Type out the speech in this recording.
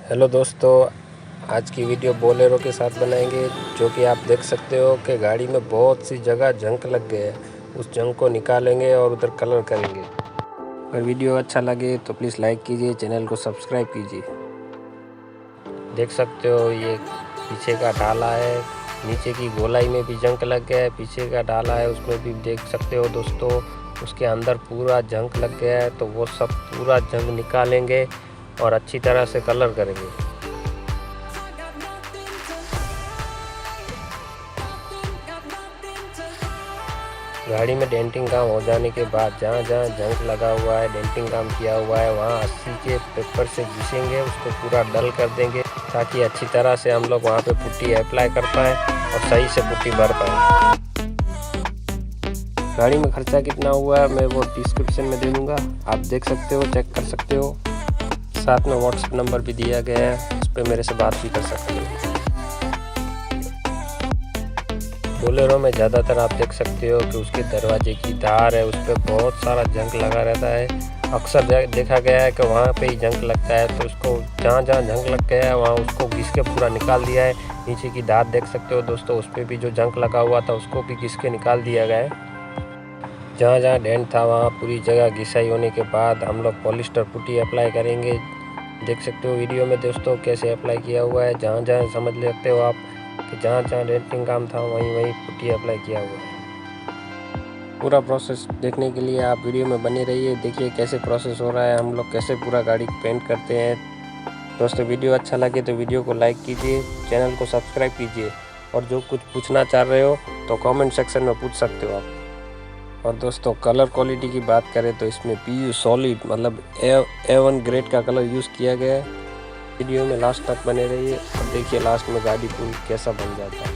Hello दोस्तों, आज की वीडियो बोलेरो के साथ बनाएंगे। जो कि आप देख सकते हो कि गाड़ी में बहुत सी जगह जंक लग गए हैं। उस जंक को निकालेंगे और उधर कलर करेंगे। अगर वीडियो अच्छा लगे तो प्लीज़ लाइक कीजिए, चैनल को सब्सक्राइब कीजिए। देख सकते हो ये पीछे का डाला है, नीचे की गोलाई में भी जंक लग गया है। पीछे का डाला है उसमें भी देख सकते हो दोस्तों, उसके अंदर पूरा जंक लग गया है। तो वो सब पूरा जंक निकालेंगे और अच्छी तरह से कलर करेंगे। गाड़ी में डेंटिंग काम हो जाने के बाद जहाँ जहाँ जंक लगा हुआ है, डेंटिंग काम किया हुआ है, वहाँ 80 के पेपर से घिसेंगे, उसको पूरा डल कर देंगे ताकि अच्छी तरह से हम लोग वहाँ पे पुट्टी अप्लाई कर पाएँ और सही से पुट्टी भर पाएँ। गाड़ी में खर्चा कितना हुआ है मैं वो डिस्क्रिप्शन में दे दूँगा, आप देख सकते हो, चेक कर सकते हो। साथ में व्हाट्सएप नंबर भी दिया गया है, उस पर मेरे से बात भी कर सकते हो। बोलेरो में ज़्यादातर आप देख सकते हो कि उसके दरवाजे की धार है, उस पर बहुत सारा जंक लगा रहता है। अक्सर देखा गया है कि वहाँ पे ही जंक लगता है, तो उसको जहाँ जहाँ जंक लग गया है वहाँ उसको घिस के पूरा निकाल दिया है। नीचे की धार देख सकते हो दोस्तों, उस पर भी जो जंक लगा हुआ था उसको भी घिस के निकाल दिया गया है। जहाँ जहाँ डेंट था वहाँ पूरी जगह घिसाई होने के बाद हम लोग पॉलिस्टर पुट्टी अप्लाई करेंगे। देख सकते हो वीडियो में दोस्तों कैसे अप्लाई किया हुआ है। जहाँ जहाँ समझ लेते हो आप कि जहाँ जहाँ डेंटिंग काम था वहीं वहीं पुट्टी अप्लाई किया हुआ है। पूरा प्रोसेस देखने के लिए आप वीडियो में बने रहिए, देखिए कैसे प्रोसेस हो रहा है, हम लोग कैसे पूरा गाड़ी पेंट करते हैं। दोस्तों वीडियो अच्छा लगे तो वीडियो को लाइक कीजिए, चैनल को सब्सक्राइब कीजिए और जो कुछ पूछना चाह रहे हो तो कमेंट सेक्शन में पूछ सकते हो आप। और दोस्तों कलर क्वालिटी की बात करें तो इसमें PU सॉलिड मतलब A1 ग्रेड का कलर यूज़ किया गया है। वीडियो में लास्ट तक बने रहिए और देखिए लास्ट में गाड़ी पूरी कैसा बन जाता है।